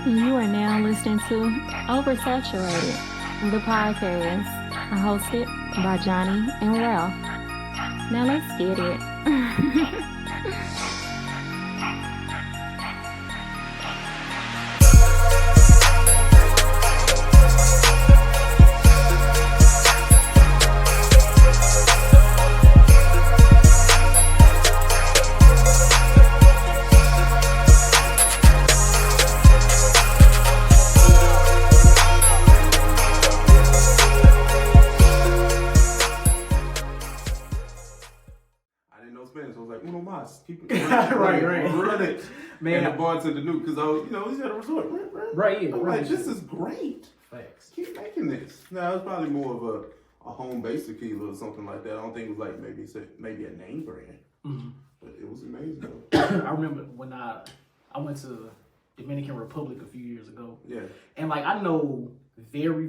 You are now listening to Oversaturated, the podcast, hosted by Johnnie and Ralph. Now let's get it. People right. Run it, man. And the bartender knew because I was, he's at a resort. Right, yeah. I'm right. like, this is great. Facts. Keep making this. Now it's probably more of a home-based tequila or something like that. I don't think it was like maybe a name brand, but it was amazing. I remember when I went to Dominican Republic a few years ago. Yeah. And like I know very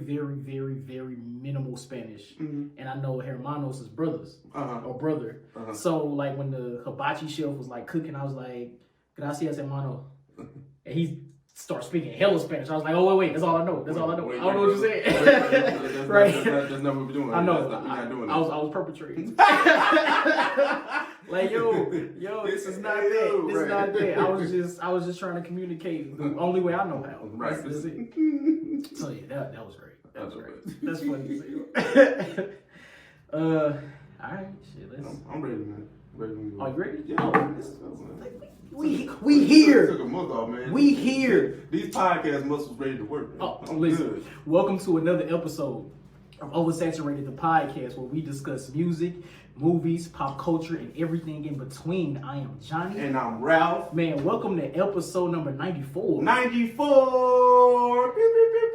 minimal Spanish, and I know Hermanos is brothers or brother. So like when the hibachi chef was like cooking, I was like, "Gracias, hermano," and he started speaking hella Spanish. I was like, "Oh wait, that's all I know. That's all I know. I don't know what you're saying." Right? That's not what we're doing. I know. We're not doing I was perpetrating. Like yo, this is not that. This is not that. I was just trying to communicate the only way I know how. Right. That's it. So yeah, that was great. That was great. That's funny to say. All right, shit. I'm ready, man. Ready when you are you ready? Yeah. We here. Took a month off, man. We here. These podcast muscles ready to work, man. Oh, listen. Good. Welcome to another episode of Oversaturated, the podcast, where we discuss music, movies, pop culture, and everything in between. I am Johnnie. And I'm Ralph. Man, welcome to episode number 94. 94!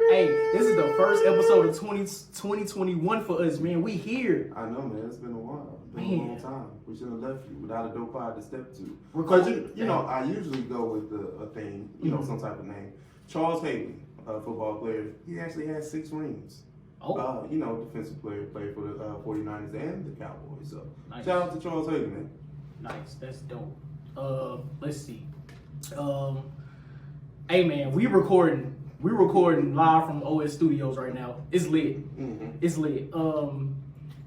Hey, this is the first episode of 2021 for us, man. We here. I know, man. It's been a while. It's been a long time. We should have left you without a dope pod to step to. Because, you know, I usually go with a thing, some type of name. Charles Haley, a football player, he actually has 6 rings. Oh. Defensive player, played for the 49ers and the Cowboys. So, nice. Shout out to Charles Haley, man. Nice. That's dope. Let's see. Hey, man, we recording live from OS Studios right now. It's lit. It's lit.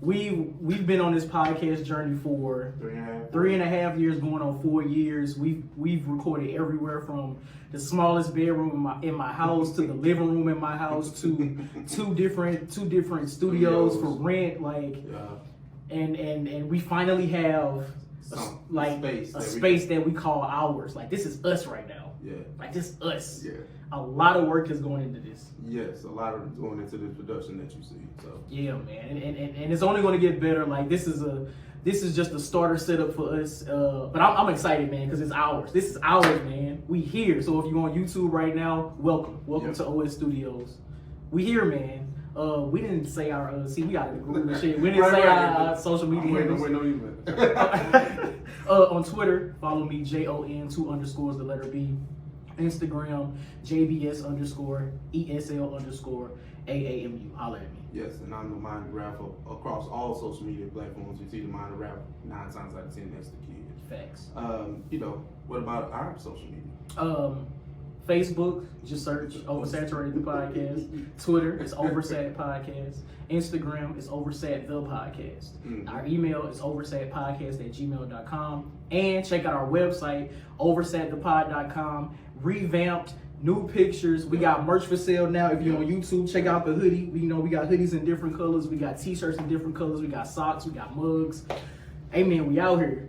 We've been on this podcast journey for 3.5 years, going on 4 years. We've recorded everywhere from the smallest bedroom in my house to the living room in my house to two different studios for rent. And we finally have a space that we call ours. Like this is us right now. Yeah. Like this is us. Yeah. A lot of work is going into this. Yes, a lot of going into this production that you see. So yeah, man, and it's only going to get better. Like this is just a starter setup for us. But I'm excited, man, because it's ours. This is ours, man. We here. So if you're on YouTube right now, welcome to OS Studios. We here, man. We didn't say our we got a group and shit. We didn't say our social media handles. On Twitter, follow me JON2_ the letter B. Instagram, JBS_ESL_AAMU. Holla at me. Yes, and I'm the Mind of Rap across all social media platforms. You see the Mind of Rap 9 times out of 10, that's the kid. Facts. What about our social media? Facebook, just search Oversaturated the podcast. Twitter is Oversat Podcast. Instagram is Oversat the Podcast. Our email is oversatpodcast@gmail.com. And check out our website, oversatthepod.com. Revamped, new pictures. We got merch for sale now. If you're on YouTube, check out the hoodie. We got hoodies in different colors. We got t-shirts in different colors. We got socks. We got mugs. Hey man, we out here.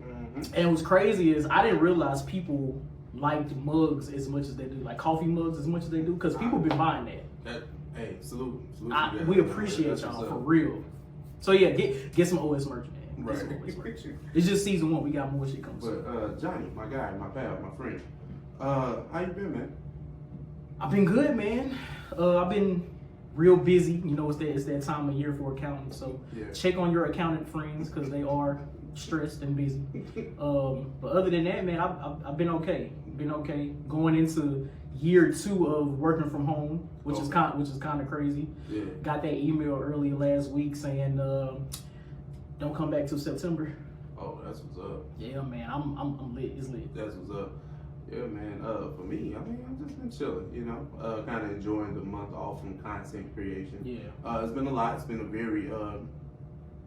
And what's crazy is I didn't realize people liked mugs as much as they do, like coffee mugs as much as they do, because people been buying that. Hey, salute. We appreciate y'all for real. So yeah, get some OS merch, man. Right. It's just season 1. We got more shit coming. But Johnnie, my guy, my pal, my friend. How you been, man? I've been good, man. I've been real busy. It's that time of year for accountants. So check on your accountant friends because they are stressed and busy. But other than that, man, I've been okay. Going into year 2 of working from home, which is kind of crazy. Yeah. Got that email early last week saying don't come back till September. Oh, that's what's up. Yeah, man, I'm lit. It's lit. That's what's up. Yeah, man. For me, I mean, I've just been chilling, you know, kind of enjoying the month off from content creation. Yeah. It's been a lot. It's been a very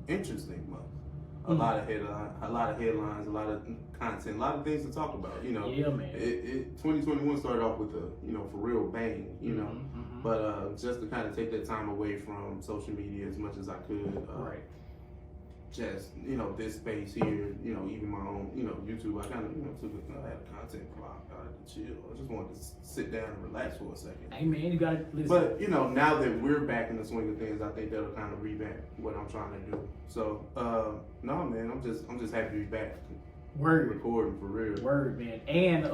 interesting month. A lot of headlines, a lot of content, a lot of things to talk about. You know, yeah, man. 2021 started off with a, you know, for real bang. You know, but just to kind of take that time away from social media as much as I could. Right. Just, you know, this space here, you know, even my own, you know, YouTube, I kind of, you know, took it, I had a content block, I had to chill. I just wanted to sit down and relax for a second. Hey, man, you got to listen. But, you know, now that we're back in the swing of things, I think that'll kind of revamp what I'm trying to do. So, no, man, I'm just happy to be back. Word. Recording for real. Word, man. And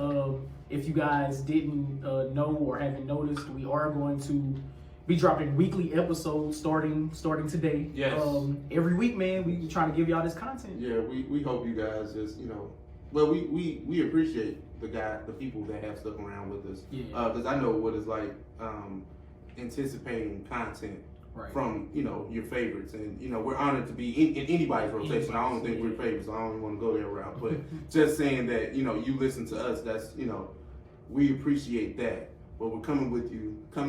if you guys didn't know or haven't noticed, we are going to be dropping weekly episodes starting today. Yes. Every week, man, we trying to give y'all this content. Yeah, we hope you guys just, you know, well, we appreciate the people that have stuck around with us. Yeah. Because I know what it's like anticipating content from, you know, your favorites. And, you know, we're honored to be in anybody's rotation. I don't think we're favorites. I don't even want to go that route. But just saying that, you know, you listen to us, that's, you know, we appreciate that. But we're coming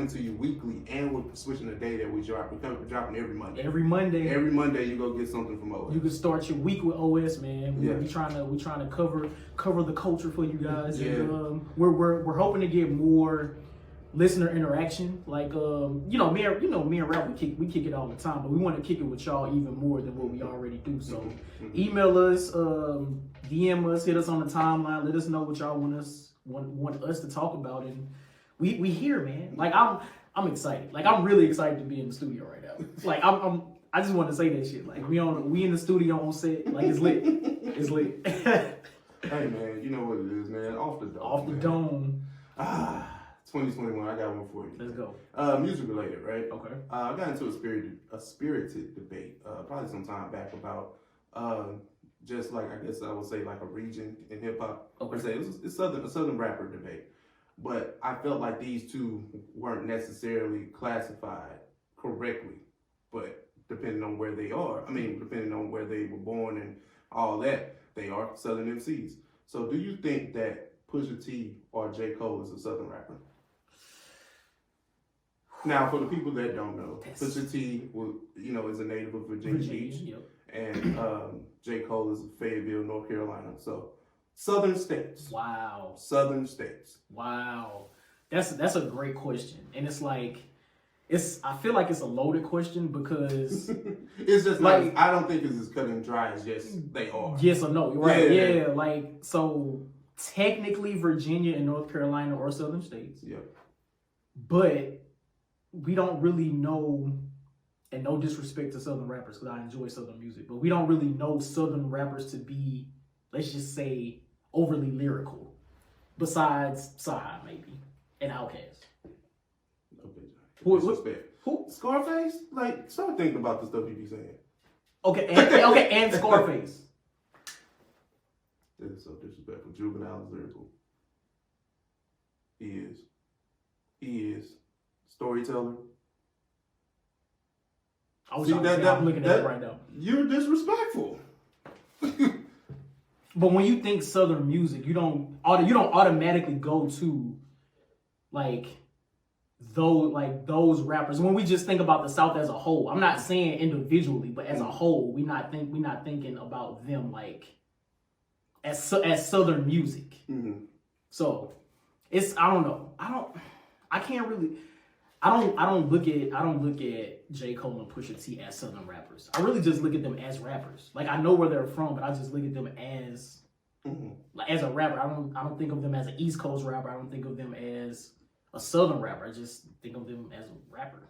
to you weekly, and we're switching the day that we drop. We're dropping every Monday. Every Monday. Every Monday you go get something from OS. You can start your week with OS, man. We trying to cover the culture for you guys. Yeah. And, we're hoping to get more listener interaction. Like me and Ralph, we kick it all the time, but we want to kick it with y'all even more than what we already do. So email us, DM us, hit us on the timeline, let us know what y'all want us to talk about, and we here, man. Like I'm excited. Like I'm really excited to be in the studio right now. Like I just want to say that shit. Like we in the studio on set. Like it's lit. It's lit. Hey man, you know what it is, man. Off the dome. Off the dome. 2021. I got one for you. Let's go. Music related, right? Okay. I got into a spirited debate probably some time back about just like, I guess I would say, like a region in hip hop. Okay. It's a southern rapper debate. But I felt like these two weren't necessarily classified correctly. But depending on where they are, depending on where they were born and all that, they are Southern MCs. So do you think that Pusha T or J. Cole is a Southern rapper? Now, for the people that don't know, Pusha T, is a native of Virginia Beach. Yep. And J. Cole is Fayetteville, North Carolina. So Southern states. Wow. Southern states. Wow. That's a great question. And it's like, I feel like it's a loaded question because it's just like I don't think it's as cut and dry as yes they are. Yes or no, right? Yeah. Like so technically Virginia and North Carolina are Southern states. Yep. But we don't really know, and no disrespect to Southern rappers because I enjoy Southern music, but we don't really know Southern rappers to be, let's just say, overly lyrical. Besides Sahai, maybe, and Outkast. Okay, disrespect. Who? Scarface? Like, start thinking about the stuff you be saying. Okay, and Scarface. That is so disrespectful. Juvenile is lyrical. He is. Storyteller. I'm looking at it right now. You're disrespectful. But when you think Southern music, you don't automatically go to those rappers. When we just think about the South as a whole, I'm not saying individually, but as a whole, we're not thinking about them like as Southern music. Mm-hmm. So I don't know. I don't look at J. Cole and Pusha T as Southern rappers. I really just look at them as rappers. Like I know where they're from, but I just look at them as as a rapper. I don't think of them as an East Coast rapper. I don't think of them as a Southern rapper. I just think of them as a rapper.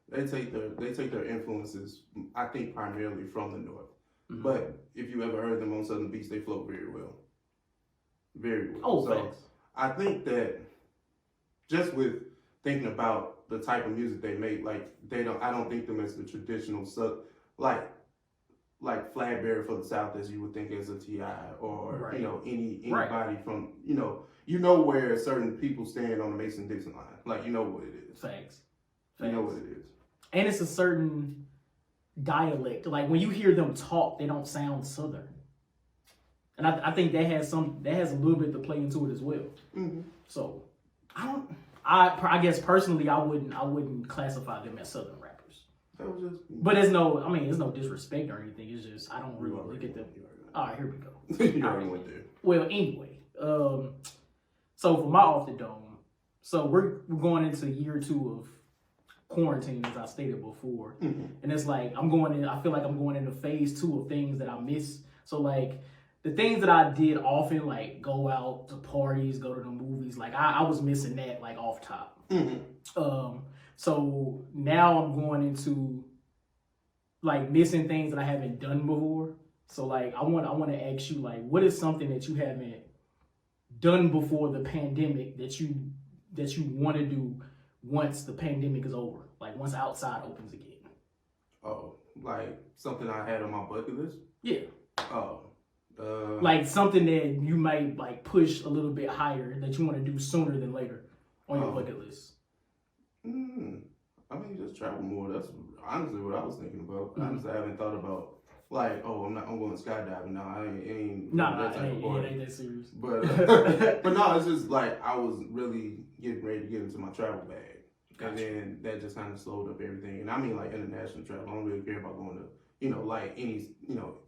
They take their influences, I think, primarily from the North. Mm-hmm. But if you ever heard them on Southern Beats, they flow very well. Very well. Oh, so thanks. I think that just with thinking about the type of music they make, like I don't think them as the traditional like Flatbear for the South as you would think as a T.I. or anybody from where certain people stand on the Mason-Dixon line. Like you know what it is. Facts. You know what it is. And it's a certain dialect. Like when you hear them talk, they don't sound Southern. And I think that has a little bit to play into it as well. Mm-hmm. So I guess personally I wouldn't classify them as Southern rappers. That was just. But it's no disrespect or anything. It's just I don't really look at them. All right, here we go. You already went there. Well, anyway, so for my off the dome, so we're going into year 2 of quarantine, as I stated before, and it's like I feel like I'm going into phase 2 of things that I miss. So like the things that I did often, like go out to parties, go to the movies, like I was missing that like off top. So now I'm going into like missing things that I haven't done before. So like I want to ask you, like, what is something that you haven't done before the pandemic that you want to do once the pandemic is over, like once outside opens again? Oh, like something I had on my bucket list? Yeah. Oh. Like something that you might like push a little bit higher that you want to do sooner than later on your bucket list. I mean, just travel more. That's honestly what I was thinking about. Honestly, I haven't thought about like, oh, I'm going skydiving now. It ain't that serious. But but no, it's just like I was really getting ready to get into my travel bag, and then that just kind of slowed up everything. And I mean, like international travel. I don't really care about going to like any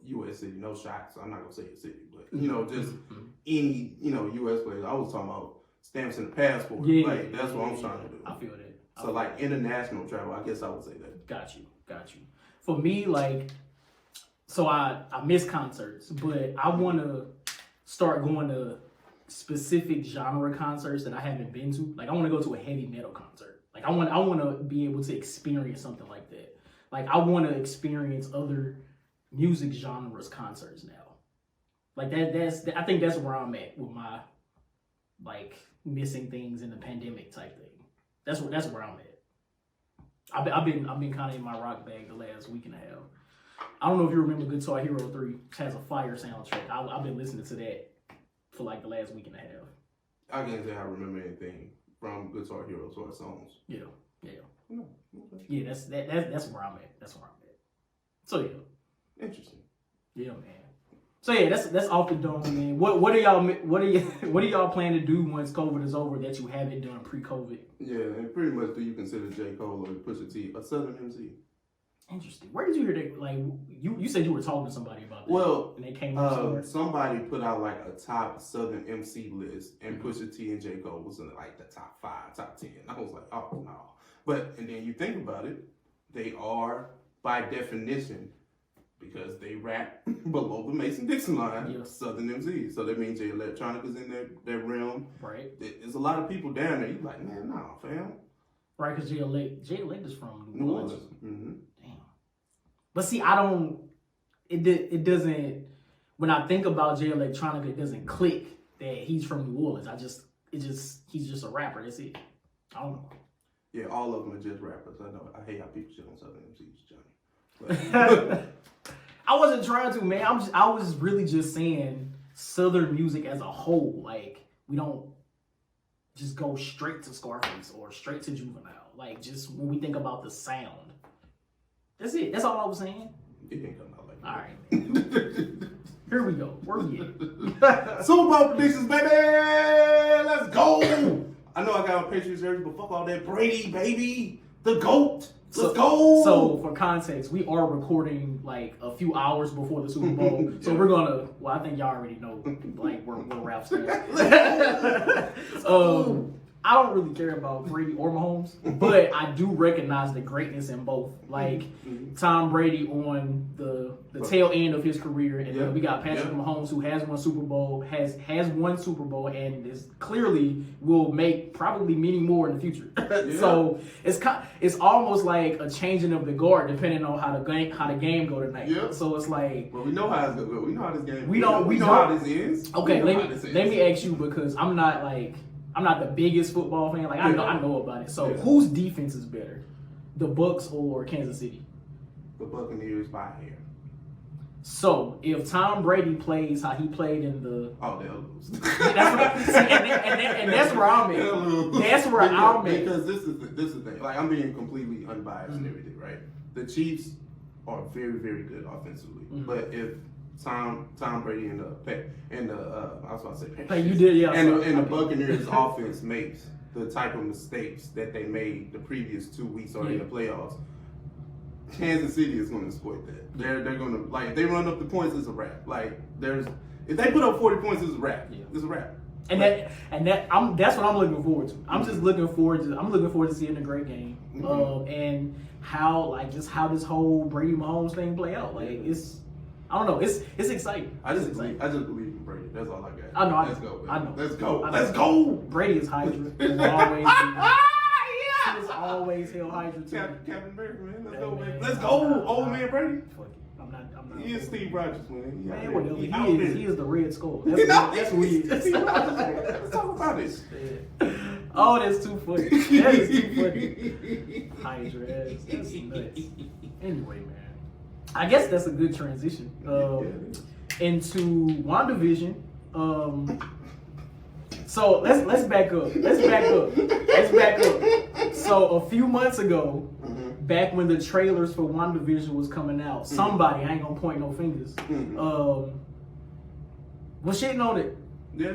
U.S. city. No shots. I'm not gonna say a city, but just any U.S. place. I was talking about stamps and passport. Yeah, like that's what I'm trying to do. I feel that. So like international travel, I guess I would say that. Got you. For me, like, so I miss concerts, but I want to start going to specific genre concerts that I haven't been to. Like I want to go to a heavy metal concert. Like I want to be able to experience something like that. Like I want to experience other music genres concerts now. Like I think that's where I'm at with my like missing things in the pandemic type thing. That's where I'm at. I've been kind of in my rock bag the last week and a half. I don't know if you remember Guitar Hero 3, which has a fire soundtrack. I've been listening to that for like the last week and a half. I can't say I remember anything from Guitar Hero to our songs. Yeah. No, okay. Yeah, that's where I'm at. That's where I'm at. So yeah. Interesting. Yeah, man. So yeah, that's off the dome, man. What are y'all planning to do once COVID is over that you haven't done pre-COVID? Yeah, and pretty much, do you consider J. Cole or Pusha T a Southern MC? Interesting. Where did you hear that? Like you said you were talking to somebody about that. Well, and they came up somewhere. Somebody put out like a top Southern MC list, and Pusha T and J. Cole was in like the top 5, top 10. I was like, oh no. And then you think about it, they are by definition, because they rap below the Mason-Dixon line, Southern MCs. So that means Jay Electronica's in that realm. Right. There's a lot of people down there. You're like, man, nah, fam. Right, because Jay Elect is from New Orleans. Mm-hmm. Damn. But see, it doesn't, when I think about Jay Electronica, it doesn't click that he's from New Orleans. He's just a rapper. That's it. I don't know. Yeah, all of them are just rappers. I know. I hate how people shit on Southern MCs, Johnny. I wasn't trying to, man. I was really just saying Southern music as a whole. Like, we don't just go straight to Scarface or straight to Juvenile. Like, just when we think about the sound. That's it. That's all I was saying. It didn't come out like that. All right. Here we go. Where we at? Super Bowl predictions, baby! Let's go! I know I got a Patriots jersey, but fuck all that. Brady, baby! The GOAT! Let's go! So, for context, we are recording like a few hours before the Super Bowl. So we're gonna, I think y'all already know like where Ralph's at. I don't really care about Brady or Mahomes, but I do recognize the greatness in both. Like Tom Brady on the tail end of his career, and then we got Patrick Mahomes, who has won Super Bowl, has won Super Bowl, and is clearly will make probably many more in the future. So it's almost like a changing of the guard depending on how the game go tonight. Yeah. So it's like, well, we know how it's gonna go. We know how this game. We know how this ends. Okay, let me ask you, because I'm not the biggest football fan. Like I know about it. So whose defense is better, the Bucs or Kansas City? The Buccaneers by hair. So if Tom Brady plays how he played in the they'll lose. And that's where I'm at. That's where I'm at. Because this is the thing. Like, I'm being completely unbiased and everything, right? The Chiefs are very, very good offensively, but if Tom Brady and I was about to say Hey, you did, yeah. And the Buccaneers offense makes the type of mistakes that they made the previous 2 weeks or in the playoffs. Kansas City is going to exploit that. They're going to, like, if they run up the points, it's a wrap. Like, if they put up 40 points, it's a wrap. Yeah. It's a wrap. And that's what I'm looking forward to. I'm just looking forward to seeing a great game. And how this whole Brady Mahomes thing play out. Like, I don't know. It's exciting. I just believe in Brady. That's all I got. I know. Let's go. I know. Let's go. Brady is Hydra. He is always Hell Hydra too. Captain America, man. Let's go, man. Let's go, old man Brady. Fuck it. I'm not. He is Steve Rogers, man. Man, whatever. He is the Red Skull. That's who he is. Let's talk about this. Oh, that's too funny. That is too funny. Hydra. That's nuts. Anyway, man. I guess that's a good transition into WandaVision. So let's back up. So a few months ago, back when the trailers for WandaVision was coming out, somebody, I ain't gonna point no fingers, was shitting on it. Yeah.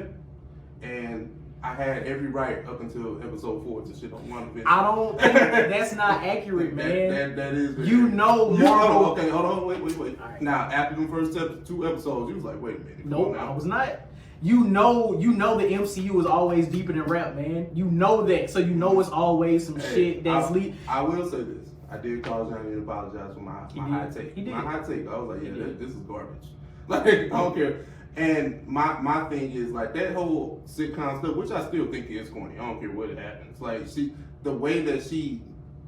And I had every right up until episode 4 to shit on WandaVision. I don't think that's not accurate, man. That is. You know Marvel. Okay, hold on, wait. Right. Now, after the first 2 episodes, you was like, wait a minute. Nope, I was not. You know the MCU is always deeper than rap, man. You know that, so you know it's always some shit that's leaked. I will say this. I did call Johnnie and apologize for my hot take. He did. My hot take. I was like, this is garbage. Like, I don't care. And my thing is, like, that whole sitcom stuff, which I still think is corny. I don't care what it happens. Like, the way that she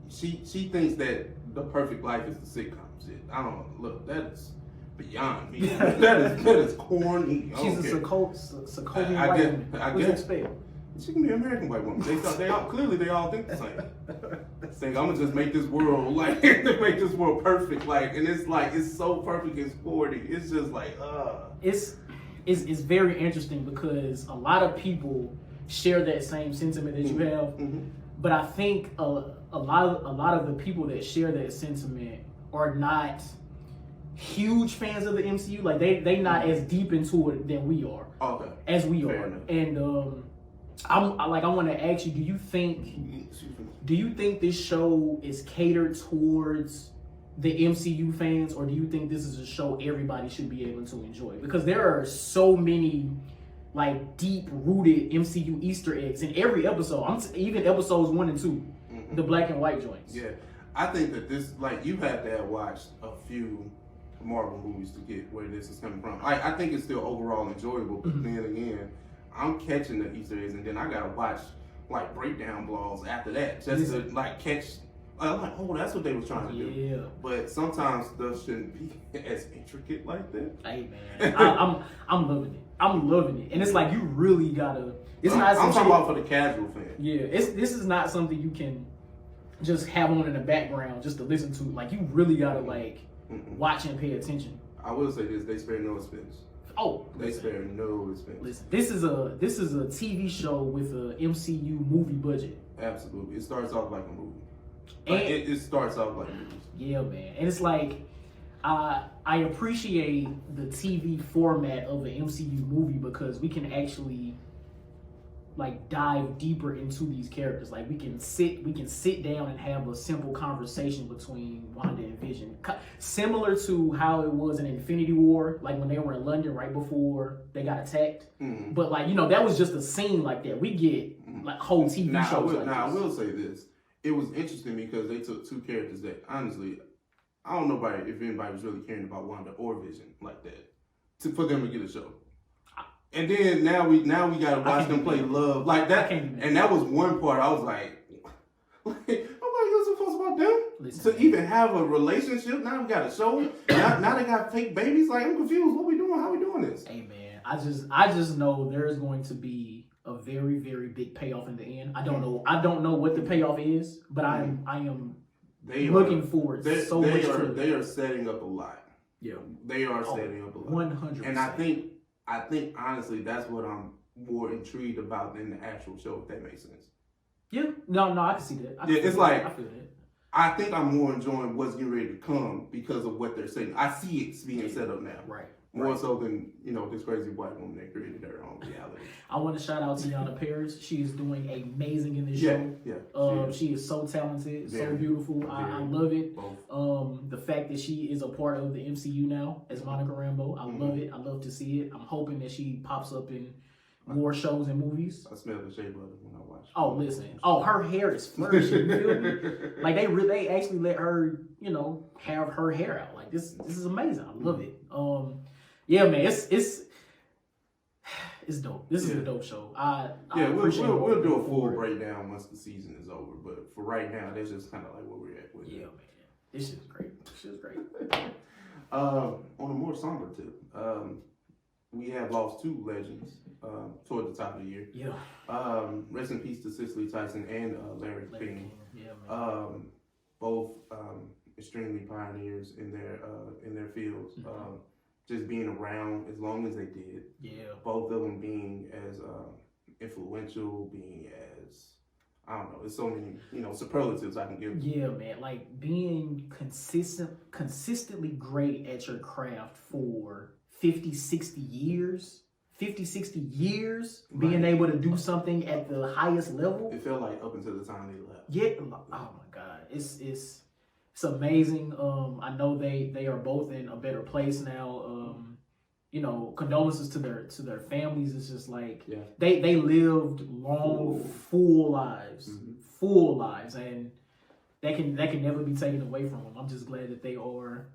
thinks that the perfect life is the sitcom shit. I don't know. Look, that is beyond me. that is corny. She's a Sokovian white woman. What's that spell? She can be an American white woman. They all think the same. Saying I'm gonna just make this world make this world perfect. Like, and it's so perfect. It's corny. It's just like It's very interesting because a lot of people share that same sentiment that you have, but I think a lot of the people that share that sentiment are not huge fans of the MCU. Like they not as deep into it than we are. Okay. As we Fair are. enough. And I want to ask you, do you think this show is catered towards the MCU fans, or do you think this is a show everybody should be able to enjoy? Because there are so many like deep-rooted MCU Easter eggs in every episode. Even episodes 1 and 2, the black and white joints. Yeah, I think that this, like, you have to have watched a few Marvel movies to get where this is coming from. I think it's still overall enjoyable, but then again, I'm catching the Easter eggs, and then I gotta watch like breakdown blogs after that just to like catch. I'm like, oh, that's what they were trying to do. Yeah. But sometimes stuff shouldn't be as intricate like that. Hey man, I'm loving it. I'm loving it, and it's like you really gotta. It's not. I'm talking about for the casual fan. Yeah, this is not something you can just have on in the background just to listen to. Like you really gotta like watch and pay attention. I will say this: they spare no expense. Oh, they spare no expense. Listen, this is a TV show with a MCU movie budget. Absolutely, it starts off like a movie. Like, it starts off like movies. Yeah, man, and it's like I appreciate the TV format of an MCU movie because we can actually like dive deeper into these characters. Like we can sit down and have a simple conversation between Wanda and Vision, similar to how it was in Infinity War, like when they were in London right before they got attacked. But like that was just a scene like that. We get like whole TV shows. I will say this: it was interesting because they took 2 characters that honestly, I don't know if anybody was really caring about Wanda or Vision like that for them to get a show. And then now we gotta watch them play love like that. And that was one part I was like, you're supposed about them to even have a relationship. Now we got a show. Now they got fake babies. Like, I'm confused. What we doing? How we doing this? Hey man, I just know there is going to be a very, very big payoff in the end. I don't know what the payoff is, but I am looking forward so much to it. They are setting up a lot. Yeah, they are setting up a lot. 100%. And I think honestly that's what I'm more intrigued about than the actual show, if that makes sense. Yeah, no, I can see that. I feel that. I think I'm more enjoying what's getting ready to come because of what they're saying. I see it's being set up now. Right. More so than, this crazy white woman that created her own reality. I want to shout out Tiana Paris. She is doing amazing in this show. Yeah. She is so talented, so beautiful. I love it. Both. The fact that she is a part of the MCU now as Monica Rambeau, I love it. I love to see it. I'm hoping that she pops up in more shows and movies. I smell the shea butter when I watch. Oh, listen. Oh, her hair is flourishing. You feel me? Like they actually let her, have her hair out. Like this is amazing. I love it. Yeah, man, it's dope. This is a dope show. We'll do a full breakdown once the season is over. But for right now, that's just kind of like where we're at with it. Yeah, man, this shit's great. On a more somber tip, we have lost two legends toward the top of the year. Yeah. Rest in peace to Cicely, Tyson, and Larry King. Yeah, man. Both extremely pioneers in their fields. Just being around as long as they did. Yeah. Both of them being as influential, being as, I don't know, there's so many, superlatives I can give. Yeah, man. Like being consistently great at your craft for 50, 60 years. 50, 60 years being able to do something at the highest level. It felt like up until the time they left. Yeah. Oh my God. It's amazing. I know they are both in a better place now. Condolences to their families. It's just like they lived long, full lives, and that can never be taken away from them. I'm just glad that they are,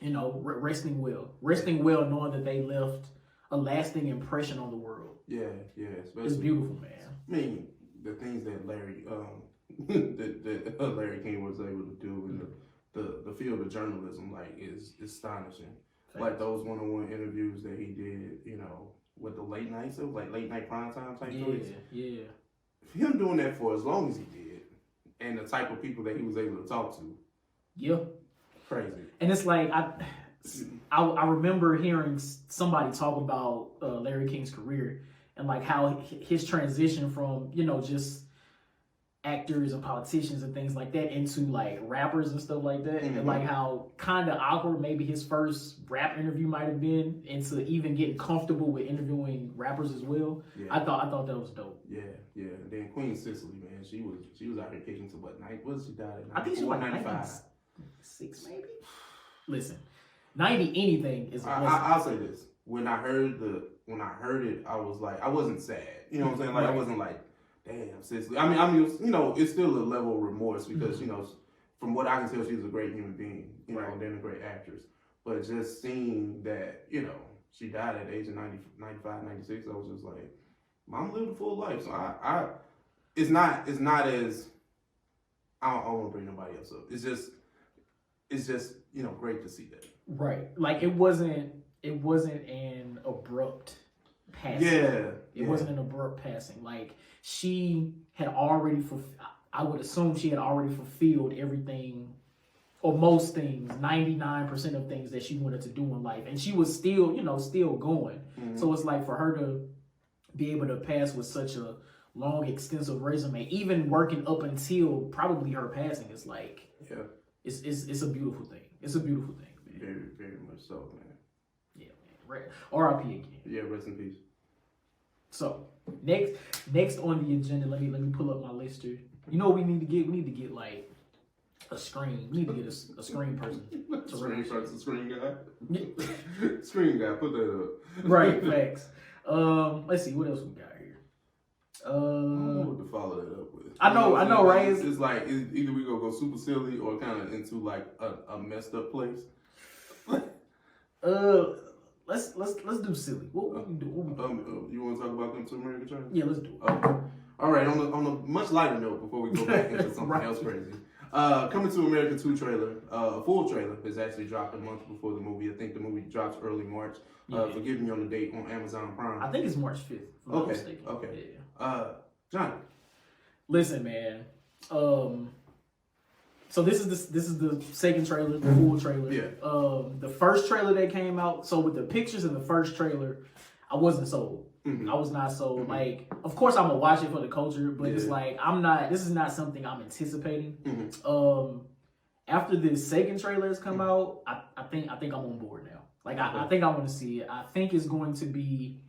resting well, knowing that they left a lasting impression on the world. Yeah. It's beautiful, man. I mean, the things that Larry that Larry King was able to do in the field of journalism, like, is astonishing. Thanks. Like those one-on-one interviews that he did, with the late nights, it was like late night prime time type choice. Yeah. Him doing that for as long as he did, and the type of people that he was able to talk to. Yeah. Crazy. And it's like I remember hearing somebody talk about Larry King's career and like how his transition from just actors and politicians and things like that into like rappers and stuff like that, and like how kind of awkward maybe his first rap interview might have been, into even getting comfortable with interviewing rappers as well. I thought that was dope. Yeah. And then Queen Cicely, man, she was out here kicking to what night? What did she die at? I think she was like 96 maybe. Listen, 90 anything is. I'll say this: when I heard it, I was like, I wasn't sad. You know what I'm saying? Like I wasn't like, damn, Cicely. I mean, it's still a level of remorse because from what I can tell, she's a great human being. And then a great actress. But just seeing that, she died at the age of 90, 95, 96, I was just like, Mom lived a full life. So it's not as, I don't want to bring nobody else up. It's just great to see that. Right. Like it wasn't an abrupt passing. It wasn't an abrupt passing. Like she had already I would assume she had already fulfilled everything, or most things, 99% of things that she wanted to do in life. And she was still going. So it's like for her to be able to pass with such a long, extensive resume, even working up until probably her passing, is like, it's a beautiful thing. It's a beautiful thing, man. Very, very much so, man. Yeah, man. R.I.P. again. Yeah, rest in peace. So next on the agenda, let me pull up my list here. You know what we need to get? We need to get like a screen. We need to get a screen person. Screen guy. Screen guy. Put that up. Right. Facts. Let's see what else we got here. I don't know what to follow that up with. I know, right? It's like either we gonna go super silly or kind of into like a messed up place. Let's do silly. What we do? You want to talk about them to America Train? Yeah, let's do it. Okay. All right. On a much lighter note, before we go back into something else crazy, Coming to America 2 trailer, a full trailer has actually dropped a month before the movie. I think the movie drops early March. Forgive me on the date, on Amazon Prime. I think it's March 5th. If I'm not mistaken. Okay. Yeah. Johnnie. Listen, man. So this is the second trailer, the full trailer. Yeah. The first trailer that came out. So with the pictures in the first trailer, I wasn't sold. Mm-hmm. I was not sold. Mm-hmm. Like, of course, I'm gonna watch it for the culture, but it's like I'm not. This is not something I'm anticipating. Mm-hmm. After the second trailer has come out, I think I'm on board now. Like, I think I want to see it. I think it's going to be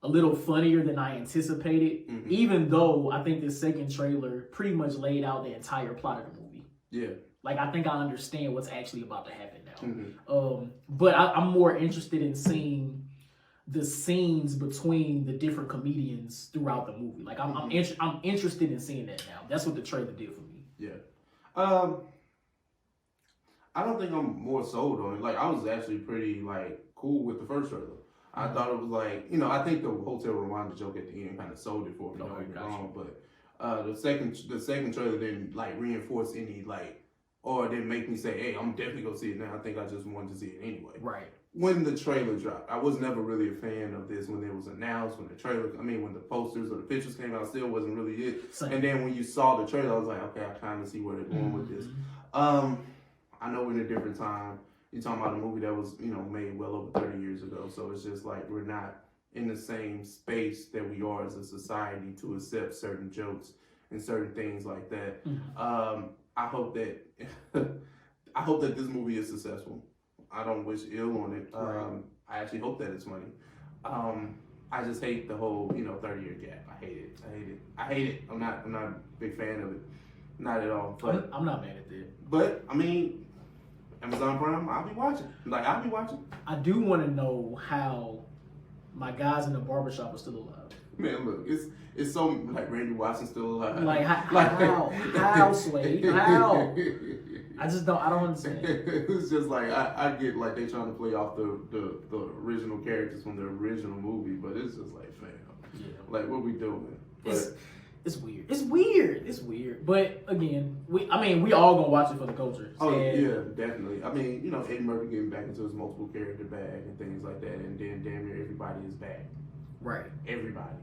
a little funnier than I anticipated, even though I think this second trailer pretty much laid out the entire plot of the movie. Yeah. Like, I think I understand what's actually about to happen now. But I'm more interested in seeing the scenes between the different comedians throughout the movie. Like, I'm interested in seeing that now. That's what the trailer did for me. Yeah. I don't think I'm more sold on it. Like, I was actually pretty, like, cool with the first trailer. I thought it was like, you know, I think the Hotel Rwanda joke at the end kind of sold it for me. Don't get me wrong, but the second trailer didn't, like, reinforce any, like, or didn't make me say, hey, I'm definitely going to see it now. I think I just wanted to see it anyway. Right. When the trailer dropped, I was never really a fan of this when it was announced, when the posters or the pictures came out, still wasn't really it. Same. And then when you saw the trailer, I was like, okay, I kind of see where they're going with this. I know we're in a different time. You're talking about a movie that was, you know, made well over 30 years ago. So it's just like we're not in the same space that we are as a society to accept certain jokes and certain things like that. I hope that this movie is successful. I don't wish ill on it. I actually hope that it's funny. I just hate the whole, you know, 30-year gap. I hate it. I'm not a big fan of it. Not at all. But I'm not mad at that. But I mean, Amazon Prime, I'll be watching. I do want to know how my guys in the barbershop are still alive. Man, look, it's so like Randy Watson's still alive. Like how, Slade? How? I don't understand. It's just like I get like they trying to play off the original characters from the original movie, but it's just like, fam, like what we doing? But it's weird. But again, we all gonna watch it for the culture. Yeah, definitely. I mean, you know, Eddie Murphy getting back into his multiple character bag and things like that, and then damn near everybody is back. Right. Everybody.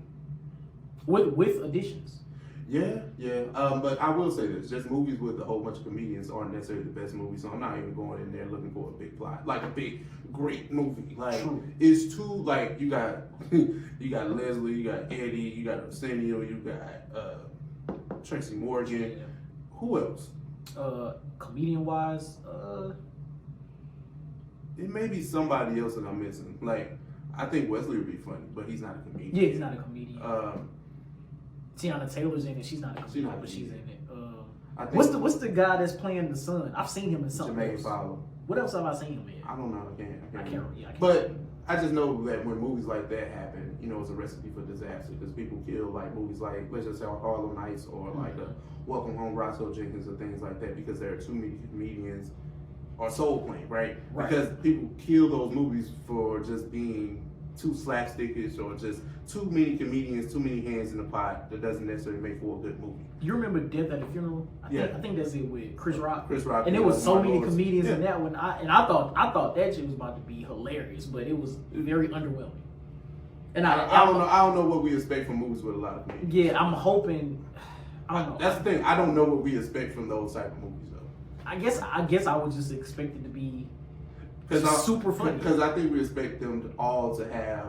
With additions. Yeah. But I will say this: just movies with a whole bunch of comedians aren't necessarily the best movies. So I'm not even going in there looking for a big plot, like a big, great movie. Like it's too like you got Leslie, you got Eddie, you got Arsenio, you got Tracy Morgan. Yeah. Who else? Comedian wise, it may be somebody else that I'm missing. Like I think Wesley would be funny, but he's not a comedian. Yeah, he's not a comedian. Tiana Taylor's in it. She's not a comedian, but she's in it. What's the guy that's playing the son? I've seen him in something Jermaine else. Fowler. What else have I seen him in? I don't know. I can't. But I just know that when movies like that happen, you know, it's a recipe for disaster because people kill like movies like, let's just say Harlem Nights or like the Welcome Home Roscoe Jenkins or things like that because there are too many comedians or soul plane, right? Because people kill those movies for just being too slapstickish or just too many comedians, too many hands in the pot that doesn't necessarily make for a good movie. You remember Death at the Funeral? I think that's it with Chris Rock. And there was so many comedians in that one. I thought that shit was about to be hilarious, but it was very underwhelming. And I don't know what we expect from movies with a lot of comedians. Yeah, I'm hoping. I don't know. That's the thing. I don't know what we expect from those type of movies though. I guess I would just expect it to be super funny. Because I think we expect them all to have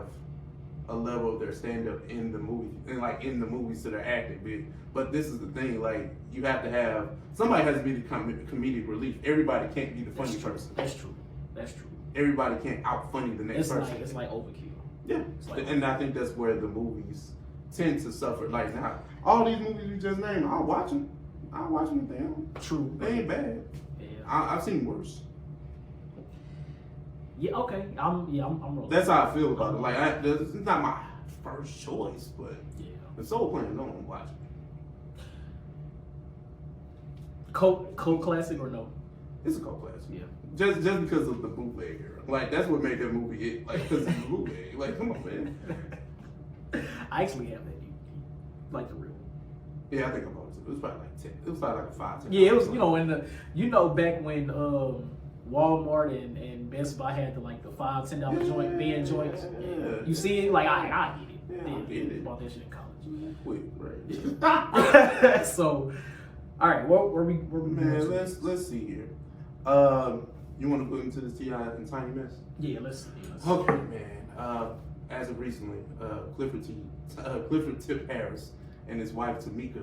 a level of their stand-up in the movie, and like in the movies that they're acting. But this is the thing, like you have to have somebody has to be the comedic relief. Everybody can't be the funny person. That's true. Everybody can't out funny the next person. It's like overkill. Yeah, and I think that's where the movies tend to suffer. Like now, all these movies you just named, I'll watch them. Damn. True. They ain't bad. Yeah. I've seen worse. Yeah, okay. I'm rolling. That's how I feel about it. Like, it's not my first choice, but the Soul Plane, no one watching. Cult classic or no? It's a cult classic. Yeah. Just because of the bootleg era. Like, that's what made that movie it. Like, because of the bootleg. Like, come on, man. I actually have that DVD. Like the real one. Yeah, I think I bought it. It was probably like 10. It was probably like a 5, 10. Yeah, it was, back when Walmart and Best Buy had the $5-10 joint band joints. Yeah. You see it? Like I get it. Yeah, I get it. Bought that shit in college. Quick, right. So, all right, where we man, let's see here. You want to put into the T.I. and Tiny Mess? Yeah, let's see. Okay, man. As of recently, Clifford Tip Harris and his wife Tamika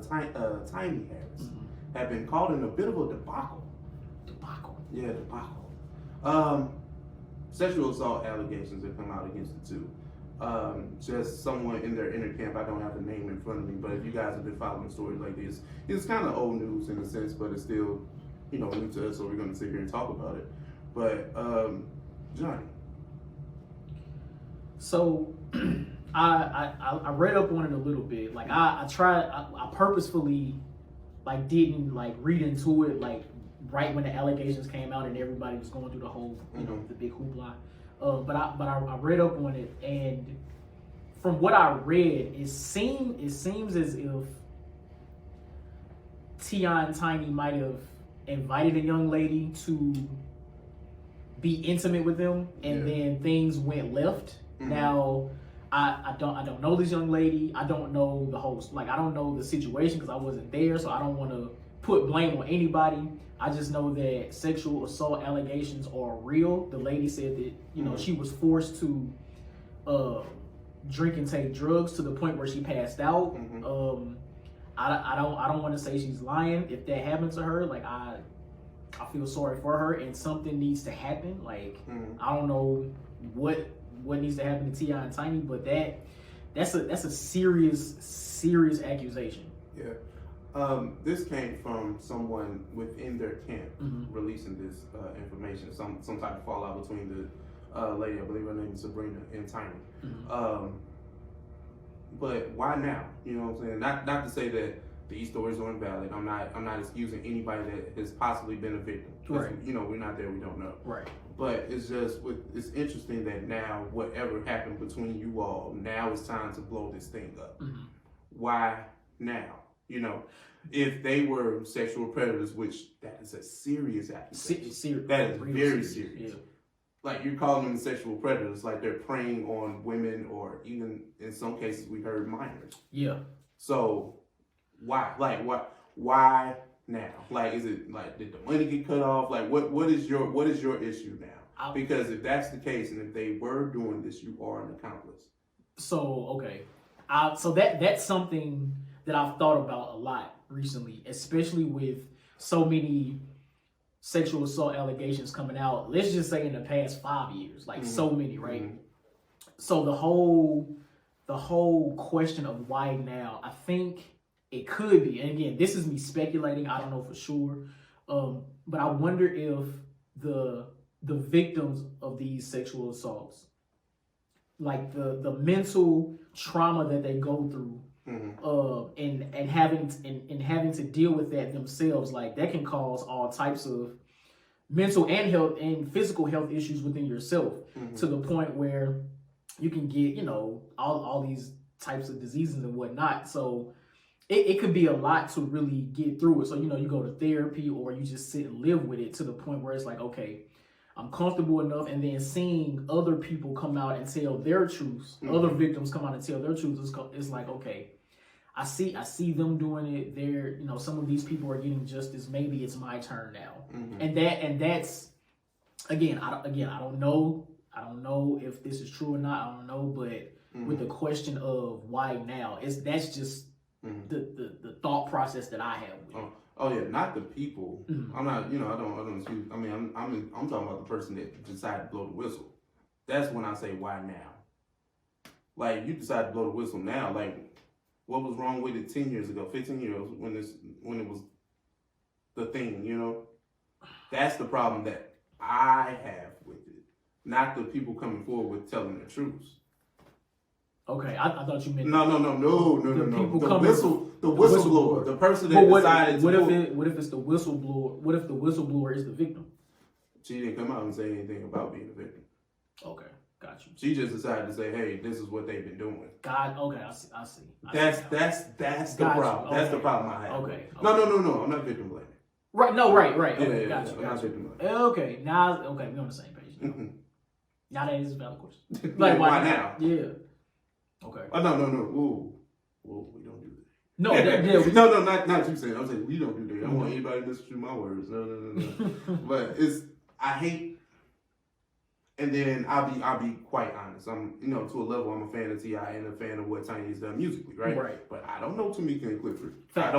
Tiny Harris have been caught in a bit of a debacle. Debacle. Yeah, debacle. sexual assault allegations that come out against the two. Just someone in their inner camp, I don't have the name in front of me, but if you guys have been following stories like this, it's kind of old news in a sense, but it's still, new to us, so we're going to sit here and talk about it. But, Johnnie. So, I read up on it a little bit. Like, I purposefully, like, didn't, like, read into it, like, right when the allegations came out and everybody was going through the whole, the big hoopla. But I read up on it, and from what I read, it seems as if T.I. and Tiny might have invited a young lady to be intimate with them, and then things went left. Now, I don't know this young lady. I don't know the host. Like, I don't know the situation because I wasn't there, so I don't want to put blame on anybody. I just know that sexual assault allegations are real. The lady said that she was forced to drink and take drugs to the point where she passed out. I don't want to say she's lying. If that happened to her, like, I feel sorry for her, and something needs to happen. Like, I don't know what needs to happen to T.I. and Tiny, but that's a serious accusation. Yeah. This came from someone within their camp releasing this information. Some type of fallout between the lady, I believe her name is Sabrina, and Tiny. But why now? You know what I'm saying? Not to say that these stories are invalid. I'm not excusing anybody that has possibly been a victim. Right. We're not there. We don't know. Right. But it's just it's interesting that now whatever happened between you all, now it's time to blow this thing up. Why now? If they were sexual predators, which that is a serious accusation. That is very serious. Yeah. Like, you're calling them sexual predators, like they're preying on women, or even in some cases we heard minors. Yeah. So why? Like, why now? Like, is it like, did the money get cut off? Like, what is your issue now? Because if that's the case, and if they were doing this, you are an accomplice. So okay, so that's something that I've thought about a lot recently, especially with so many sexual assault allegations coming out. Let's just say in the past 5 years, like so many, right? So the whole question of why now, I think it could be, and again, this is me speculating, I don't know for sure, but I wonder if the victims of these sexual assaults, like the mental trauma that they go through, and having to deal with that themselves, like, that can cause all types of mental and health and physical health issues within yourself, to the point where you can get all these types of diseases and whatnot. So it could be a lot to really get through it. So you go to therapy, or you just sit and live with it to the point where it's like, okay, I'm comfortable enough. And then seeing other people come out and tell their truths, other victims come out and tell their truths, it's like, okay, I see them doing it. They're, some of these people are getting justice. Maybe it's my turn now. And that's again, I don't know. I don't know if this is true or not. I don't know. But with the question of why now, that's just the thought process that I have with it. Oh yeah, not the people. I'm not, I don't excuse. I mean, I'm talking about the person that decided to blow the whistle. That's when I say why now. Like, you decided to blow the whistle now. Like, what was wrong with it 10 years ago, 15 years when it was the thing, That's the problem that I have with it. Not the people coming forward with telling the truth. Okay, I thought you meant no. The whistleblower, the person that decided to. What if it's the whistleblower? What if the whistleblower is the victim? She didn't come out and say anything about being a victim. Okay, got you. She just decided to say, "Hey, this is what they've been doing." Okay, I see. That's the problem. Okay. That's the problem I have. Okay. No. I'm not victim blaming. Right. No. Right. Okay, Yeah, got you. I'm not victim blaming. Okay. Now, we're on the same page. Now that is a valid question. Like, why now? Yeah. Okay. Oh no. Ooh, we don't do that. No, not you saying. I'm saying we don't do that. I don't want anybody to misconstrue my words. No. But I hate. And then I'll be quite honest. I'm, to a level, I'm a fan of T.I. and a fan of what Tiny has done musically, right? Right. But I don't know Tamika and Clifford. Facts. I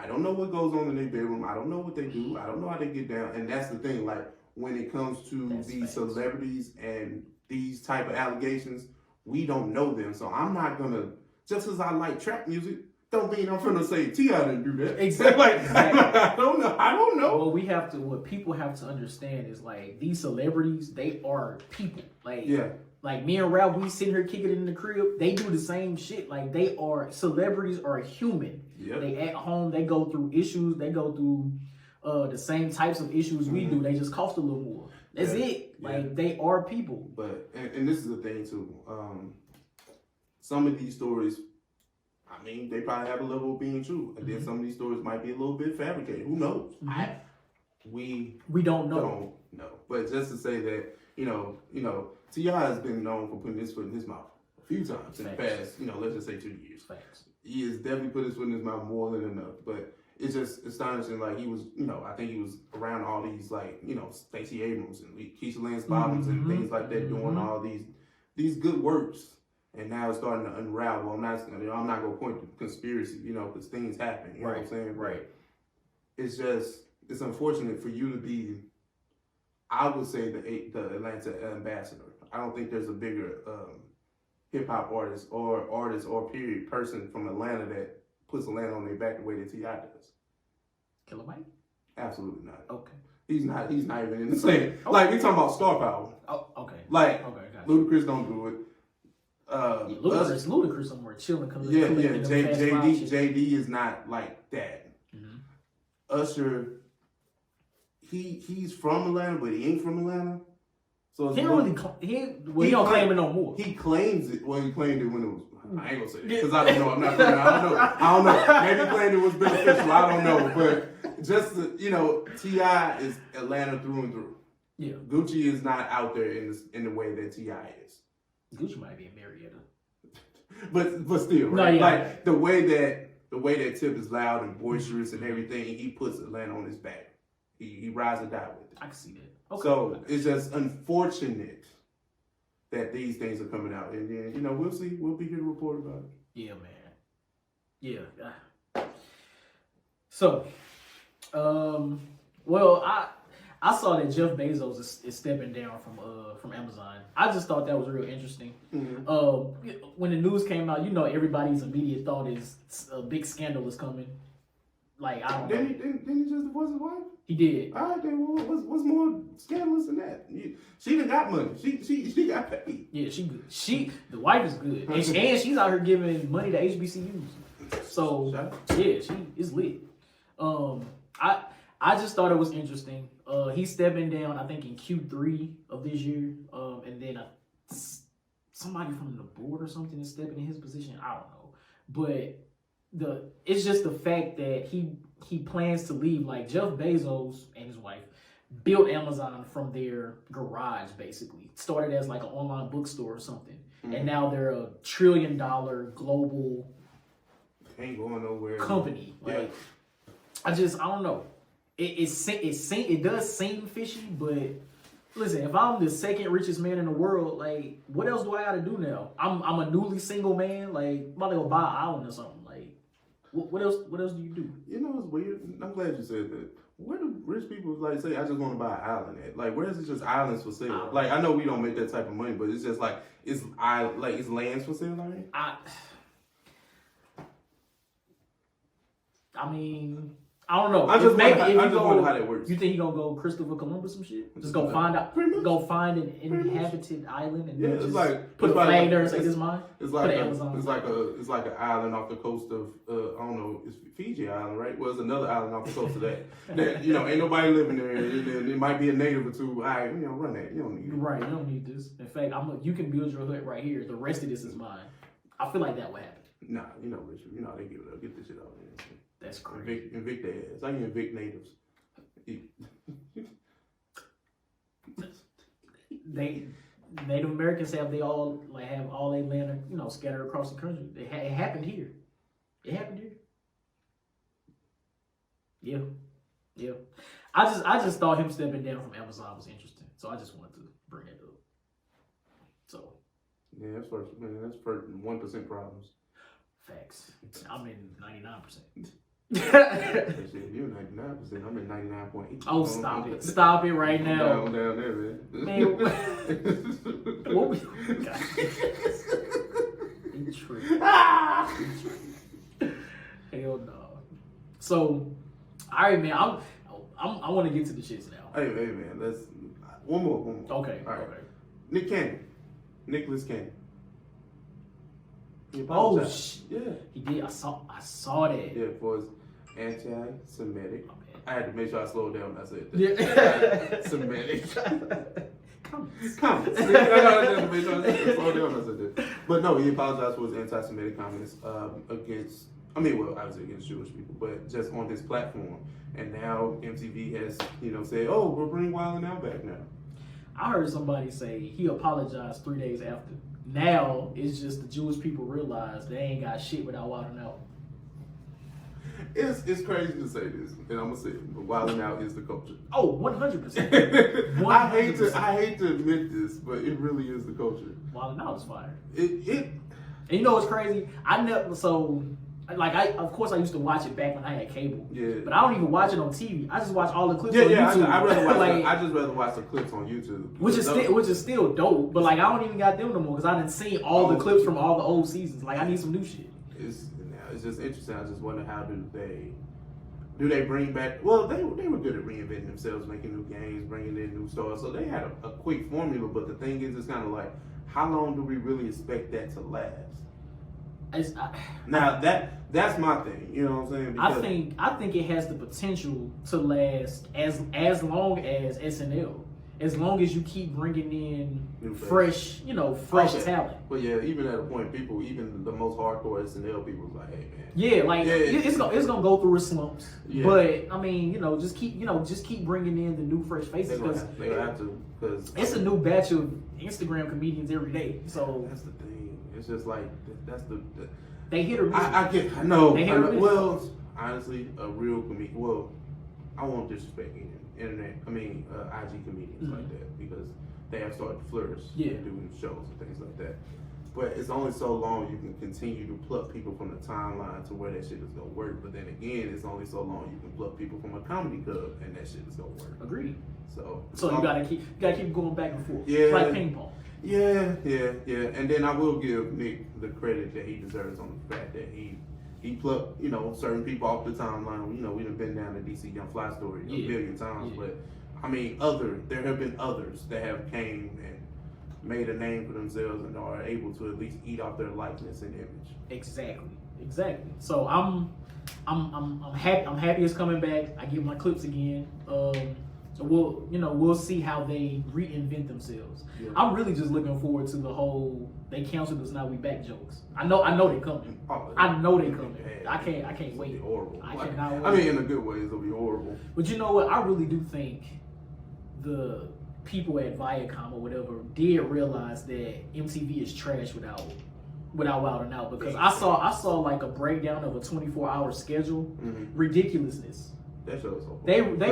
don't know what goes on in their bedroom. I don't know what they do. I don't know how they get down. And that's the thing. Like, when it comes to That's these facts. celebrities and these type of allegations, we don't know them. So I'm not gonna, just as I like trap music, don't mean I'm gonna say T.I. didn't do that. Exactly. Like, I don't know. What people have to understand is like these celebrities, they are people. Like me and Ralph, we sitting here kicking it in the crib. They do the same shit. Like celebrities are human. Yep. They at home, they go through issues. They go through the same types of issues we do. They just cost a little more. That's it. Like they are people. But and this is the thing too. Some of these stories, I mean, they probably have a level of being true, and then some of these stories might be a little bit fabricated. Who knows? We don't know. Don't know. But just to say that, you know, T.I. has been known for putting his foot in his mouth a few times in the past, let's just say 2 years. Facts. He has definitely put his foot in his mouth more than enough. But it's just astonishing. Like, he was, I think he was around all these, like, Stacey Abrams and Keisha Lance Bottoms and things like that, doing all these good works. And now it's starting to unravel. I'm not going to point to conspiracy, because things happen. You know what I'm saying? Right. It's unfortunate for you to be, I would say, the Atlanta ambassador. I don't think there's a bigger hip hop artist or period person from Atlanta that puts Atlanta on their back the way that T.I. does. Killer Mike? Absolutely not. Okay. He's not even in the same. Okay. Like, we talking about star power. Oh, okay. Like, gotcha. Ludacris don't do it. Ludacris somewhere chilling. JD is not like that. Mm-hmm. Usher, he's from Atlanta, but he ain't from Atlanta. So he don't claim it no more. He claims it. Well, he claimed it when it was. I ain't gonna say that because I don't know. I'm not. I don't know. Maybe he claimed it was beneficial. I don't know. But just T.I. is Atlanta through and through. Yeah. Gucci is not out there in the way that T.I. is. Gucci might be in Marietta. but still, right? No, yeah. Like the way that Tip is loud and boisterous and everything, he puts Atlanta on his back. He rides or die with it. I can see that. Okay. So it's just unfortunate that these things are coming out, and then we'll see. We'll be here to report about it. Yeah, man. Yeah. So, well, I saw that Jeff Bezos is stepping down from Amazon. I just thought that was real interesting. Mm-hmm. When the news came out, everybody's immediate thought is a big scandal is coming. Like, I don't know. Didn't he just divorce his wife? He did. All right, then what's more scandalous than that? She done got money. She got paid. Yeah, she good. The wife is good, and she's out here giving money to HBCUs. So yeah, she is lit. I just thought it was interesting. He's stepping down, I think, in Q3 of this year, and then somebody from the board or something is stepping in his position. I don't know, but it's just the fact that he plans to leave. Like, Jeff Bezos and his wife built Amazon from their garage, basically. Started as like an online bookstore or something, and now they're $1 trillion global ain't going nowhere company. Like, I don't know. It does seem fishy, but listen, if I'm the second richest man in the world, like, what else do I gotta do now? I'm a newly single man. Like, I'm about to go buy an island or something. Like, what else do you do? It's weird. I'm glad you said that. Where do rich people say, I just want to buy an island at? Like, where is it just islands for sale? Like, I know we don't make that type of money, but it's just like it's lands for sale. I mean, I don't know. I just wonder how that works. You think he gonna go Christopher Columbus some shit? Just go find an inhabited island and it's like put a flag there and say this is mine. It's like an island off the coast of I don't know, it's Fiji Island, right? Well, it's another island off the coast of that. That ain't nobody living there. It might be a native or two. Run that. You don't need it. Right, you don't need this. In fact, you can build your hut right here. The rest of this is mine. I feel like that would happen. Nah, Richard. They give it up. Get this shit out of here. That's crazy. Evict their ass. I can evict natives. Native Americans have all their land, scattered across the country. It happened here. It happened here. Yeah. I just thought him stepping down from Amazon was interesting, so I just wanted to bring it up. So. Yeah, that's 1% problems. Facts. I'm in 99%. You're 99%. 100%. I'm at 99.8. Oh, stop it. Stop it right now. Down there, man. Man, what we got? Hell no. So, all right, man. I want to get to the shits now. Hey, man. Let's one more. Okay. All right. Okay. Nick Cannon. Nicholas Cannon. Oh, yeah. He did. I saw that. Yeah, for his anti-Semitic. I had to make sure I slowed down when I said that. Yeah. Semitic. Come. I had to make sure I slowed down when I said that. But no, he apologized for his anti-Semitic comments against, obviously against Jewish people, but just on this platform. And now MTV has, said, oh, we'll bring Wild 'N Out back now. I heard somebody say he apologized 3 days after. Now it's just the Jewish people realize they ain't got shit without Wild 'N Out. It's crazy to say this, and I'm gonna say it, but Wild 'N Out is the culture. Oh, 100%. I hate to admit this, but it really is the culture. Wild 'N Out is fire. And you know what's crazy? Of course I used to watch it back when I had cable. Yeah. But I don't even watch it on TV. I just watch all the clips on yeah, YouTube. I just rather watch the clips on YouTube. Which is still dope. But I don't even got them no more because I didn't see all the clips from all the old seasons. I need some new shit. It's just interesting. I just wonder how do they bring back? Well, they were good at reinventing themselves, making new games, bringing in new stars. So they had a quick formula. But the thing is, it's kind of like, how long do we really expect that to last? Now that's my thing. You know what I'm saying? Because I think it has the potential to last as long as SNL. As long as you keep bringing in fresh talent. But yeah, even at a point, even the most hardcore SNL people was like, hey man. Yeah, it's gonna go through its slumps. Yeah. But just keep bringing in the new fresh faces because they have to, because it's a new batch of Instagram comedians every day. So that's the thing. It's just like that's the they hit or miss. I know. They hit or miss. Well, honestly, a real comedian. Well, I won't disrespect IG comedians like that because they have started to flourish, doing shows and things like that. But it's only so long you can continue to pluck people from the timeline to where that shit is gonna work. But then again, it's only so long you can pluck people from a comedy club and that shit is gonna work. Agreed. So you gotta keep going back and forth. Yeah. It's like ping pong. Yeah. And then I will give Nick the credit that he deserves on the fact that he plucked, certain people off the timeline. We done been down the DC Young Fly story a billion times, but there have been others that have came and made a name for themselves and are able to at least eat off their likeness and image. Exactly. So I'm happy it's coming back. I get my clips again. So we'll see how they reinvent themselves. Yeah. I'm really just looking forward to the whole "they canceled us, now we back" jokes. I know they coming. I know they coming. I can't wait. It'll be horrible. I cannot wait. In a good way, it'll be horrible. But you know what? I really do think the people at Viacom or whatever did realize that MTV is trash without Wild 'N Out, because I saw like a breakdown of a 24-hour schedule. Mm-hmm. Ridiculousness. That show's so they run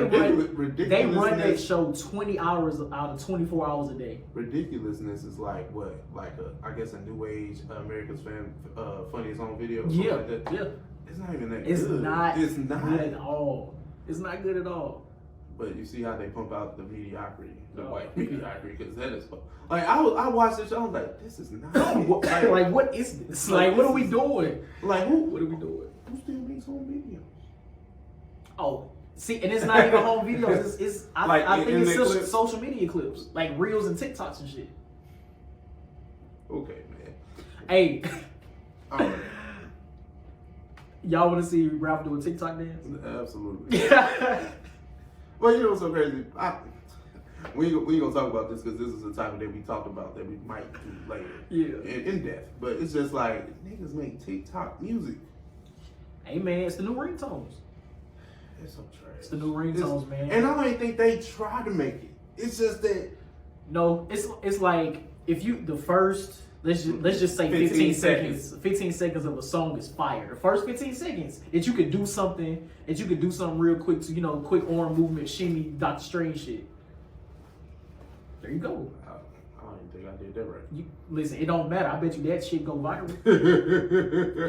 that show 20 hours out of 24 hours a day. Ridiculousness is like what? Like I guess a new age America's Funniest Home Video. Yeah, like that. Yeah. It's not even that it's good. Not it's not good at all. It's not good at all. But you see how they pump out the mediocrity, white mediocrity, because that is like I watched this show. I was like, this is not like what is this? Like what are we doing? Like what are we doing? Who still makes home videos? Oh, see, and it's not even home videos. I think it's social media clips, like reels and TikToks and shit. Okay, man. Hey, y'all want to see Ralph do a TikTok dance? Absolutely. Well, what's so crazy? We ain't gonna talk about this because this is the topic that we talked about that we might do later. Yeah. In depth. But it's just like, niggas make TikTok music. Hey, man, it's the new ringtones. It's so trash. It's the new ringtones, man. And I don't even think they try to make it. It's just that. No, it's like if you the first let's just say 15 seconds. 15 seconds of a song is fire. The first 15 seconds that you could do something real quick to quick arm movement, shimmy, Dr. Strange shit. There you go. I don't even think I did that right. Listen, it don't matter. I bet you that shit go viral.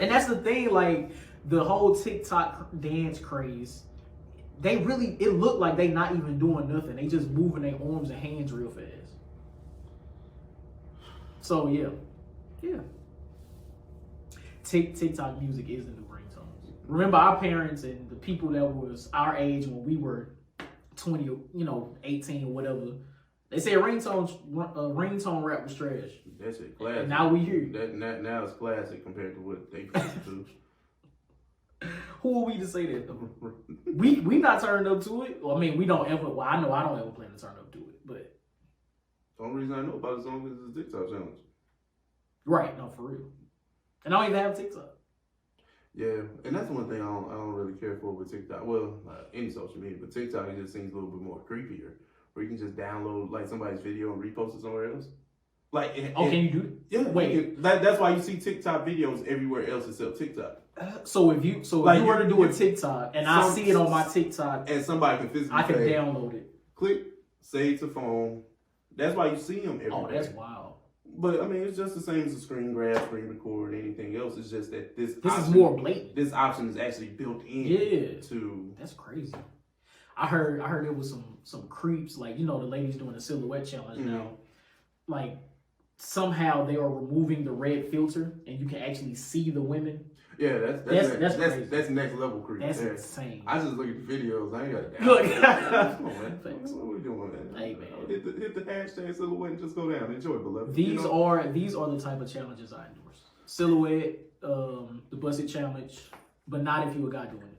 And that's the thing, like the whole TikTok dance craze. it looked like they not even doing nothing. They just moving their arms and hands real fast. So yeah. TikTok music is the new ringtones. Remember our parents and the people that was our age when we were 20, 18 or whatever. They said ringtone rap was trash. That shit classic. And now we hear that. Now it's classic compared to what they used to do. Who are we to say that though? we not turned up to it. Well, I mean, we don't ever. Well, I know I don't ever plan to turn up to it, but the only reason I know about the song is the TikTok challenge. Right? No, for real. And I don't even have TikTok. Yeah, and that's one thing I don't really care for with TikTok. Well, any social media, but TikTok it just seems a little bit more creepier, where you can just download like somebody's video and repost it somewhere else. Like, can you do it? Yeah, wait. That's why you see TikTok videos everywhere else except TikTok. So if you were to do a TikTok and I see it on my TikTok, and somebody can physically, I can download it. Click, save to phone. That's why you see them everywhere. Oh, that's wild. But I mean, it's just the same as a screen grab, screen record, anything else. It's just that this option, is more blatant. This option is actually built in. Yeah. To that's crazy. I heard there was some creeps, like the ladies doing the silhouette challenge now. Like somehow they are removing the red filter and you can actually see the women. Yeah, that's next level creep. That's insane. I just look at the videos. I ain't got to down. Look, come on, man. What we doing, man? Hey, man. Hit the hashtag silhouette and just go down. Enjoy it, beloved. These are the type of challenges I endorse. Silhouette, the busted challenge, but not if you a guy doing it.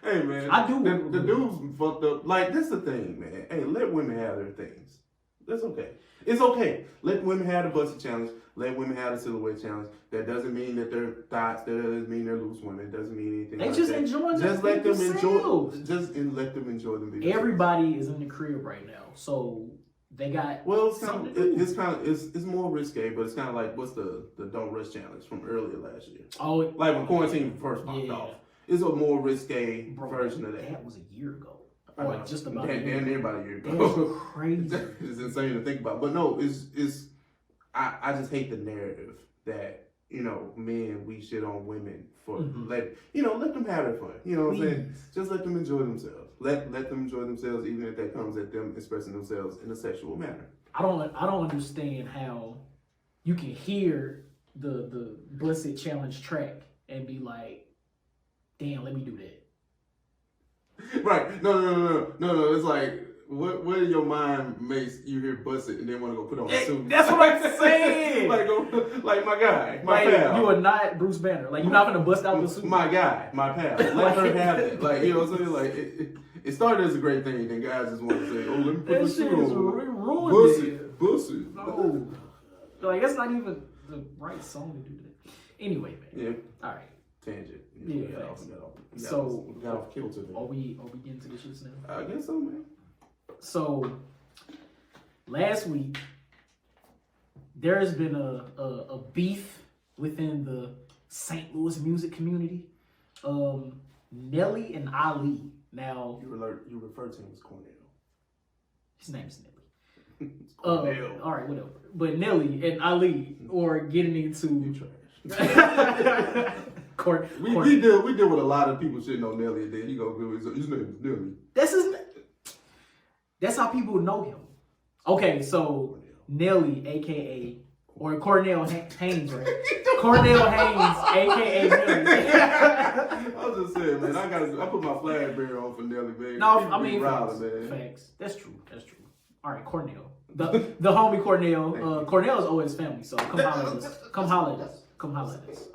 Hey man, I do. The dudes fucked up. Like this the thing, man. Hey, let women have their things. That's okay. It's okay. Let women have the busted challenge. Let women have the silhouette challenge. That doesn't mean that they're thoughts. That doesn't mean they're loose women. It doesn't mean anything. They like just that. enjoy. Just let them themselves. enjoy. Let them enjoy them. Everybody is in the crib right now, so they got. Well, it's more risque, but it's kind of like what's the Don't Rush challenge from earlier last year. Oh, like when quarantine first popped off. It's a more risque version of that. That was a year ago. Or just about damn near about a year ago. That's crazy. It's insane to think about. But no, it's I just hate the narrative that, men, we shit on women for let them have their fun. You know what I'm saying? Just let them enjoy themselves. Let them enjoy themselves even if that comes at them expressing themselves in a sexual manner. I don't understand how you can hear the Blessed Challenge track and be like, damn, let me do that. Right. No. It's like, what in your mind makes you hear busted and then want to go put on a suit? That's what I'm saying. like my guy, my pal. You are not Bruce Banner. Like, you're not going to bust out the suit. My guy, my pal. Let her have it. Like, you know what I'm saying? Like, it started as a great thing, then guys just want to say, oh, let me put the suit on. Bussy. No. Like, that's not even the right song to do that. Anyway, man. Yeah. All right. Tangent. Yeah. We got off kilter there. Are we getting to the shits now? I guess so, man. So last week there has been a beef within the St. Louis music community. Nelly and Ali. Now you refer to him as Cornell. His name is Nelly. It's Cornell. All right, whatever. But Nelly and Ali are getting into you trash. We deal with a lot of people shitting on Nelly, and then you go his name is Nelly. That's how people know him. Okay, so Nelly, aka or Cornell Haynes, right? Cornell Haynes, aka Nelly. I was just saying, man. I put my flag bearer on for Nelly, man. No, I mean man. Facts. That's true. All right, Cornell, the homie Cornell. Cornell is always family, so come holler at us.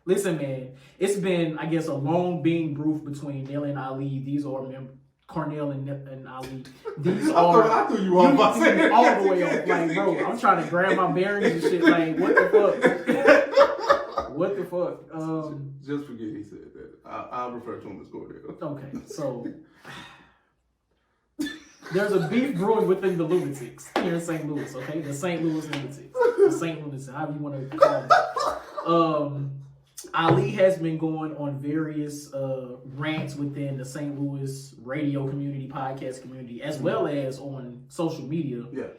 Listen, man, it's been, I guess, a long being proof between Nelly and Ali. These are Cornell and Ali. These I threw you off by saying all the way off. Like, bro, I'm trying to grab my bearings and shit. Like, what the fuck? What the fuck? Just forget he said that. I'll refer to him as Cornell. Okay, so there's a beef brewing within the Lunatics here in St. Louis. Okay, the St. Louis Lunatics, the St. Louis, however you want to call them. Ali has been going on various rants within the St. Louis radio community, podcast community, as well as on social media. Yeah.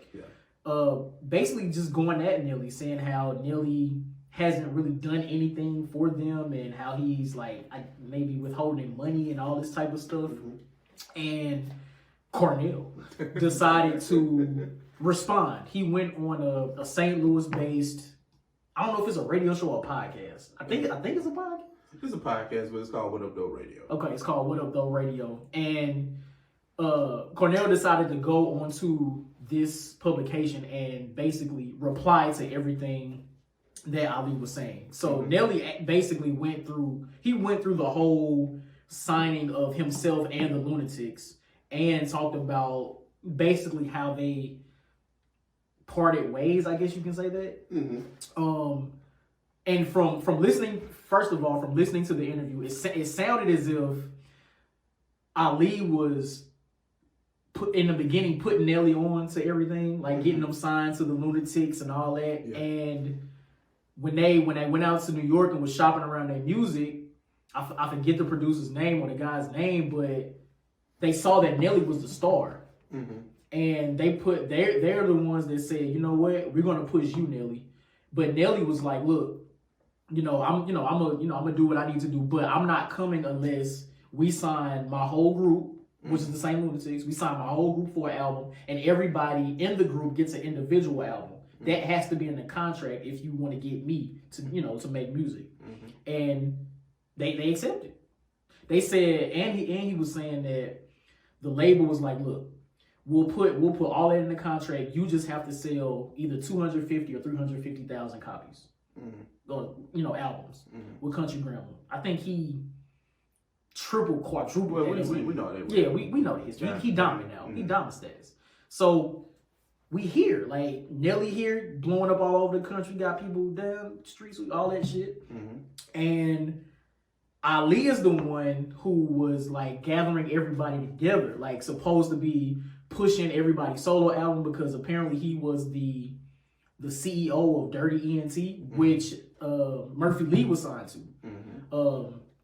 Basically just going at Nelly, saying how Nelly hasn't really done anything for them, and how he's like maybe withholding money and all this type of stuff. And Cornell decided to respond. He went on a St. Louis based, I don't know if it's a radio show or a podcast. I think it's a podcast. It's a podcast, but it's called What Up Though Radio. Okay, it's called What Up Though Radio. And Cornell decided to go onto this publication and basically reply to everything that Ali was saying. So Nelly basically went through the whole signing of himself and the Lunatics, and talked about basically how they parted ways, I guess you can say that. And from listening, first of all, from listening to the interview, it sounded as if Ali was in the beginning putting Nelly on to everything, like getting them signed to the Lunatics and all that. Yeah. And when they went out to New York and was shopping around their music, I forget the producer's name or the guy's name, but they saw that Nelly was the star. And they're the ones that said, you know what, we're gonna push you, Nelly. But Nelly was like, look, I'm gonna do what I need to do, but I'm not coming unless we sign my whole group, which is the same Lunatics. We sign my whole group for an album, and everybody in the group gets an individual album. That has to be in the contract if you want to get me to make music. And they accepted. They said, and he was saying that the label was like, look, we'll put all that in the contract. You just have to sell either 250 or 350,000 copies, albums with Country Grammar. I think he quadrupled. Well, we know that. Yeah, we know the history. He dominant now. He dominant status. So we hear like Nelly here blowing up all over the country, got people down the streets, all that shit, and Ali is the one who was like gathering everybody together, like supposed to be pushing everybody's solo album, because apparently he was the CEO of Dirty ENT, which Murphy Lee was signed to.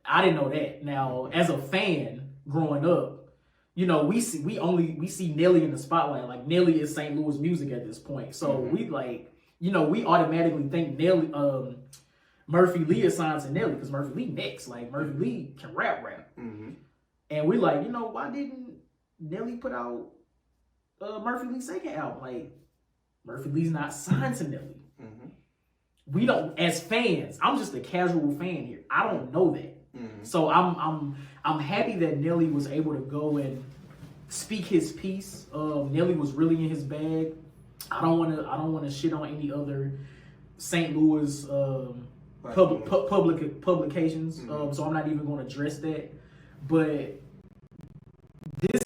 I didn't know that. Now, as a fan growing up, we see Nelly in the spotlight. Like Nelly is St. Louis music at this point, so we we automatically think Nelly. Murphy Lee is signed to Nelly because Murphy Lee next. Like Murphy Lee can rap. And we like, why didn't Nelly put out Murphy Lee's second album? Like Murphy Lee's not signed to Nelly. We don't, as fans, I'm just a casual fan here. I don't know that. So I'm happy that Nelly was able to go and speak his piece. Nelly was really in his bag. I don't want to shit on any other St. Louis publications. So I'm not even going to address that. But this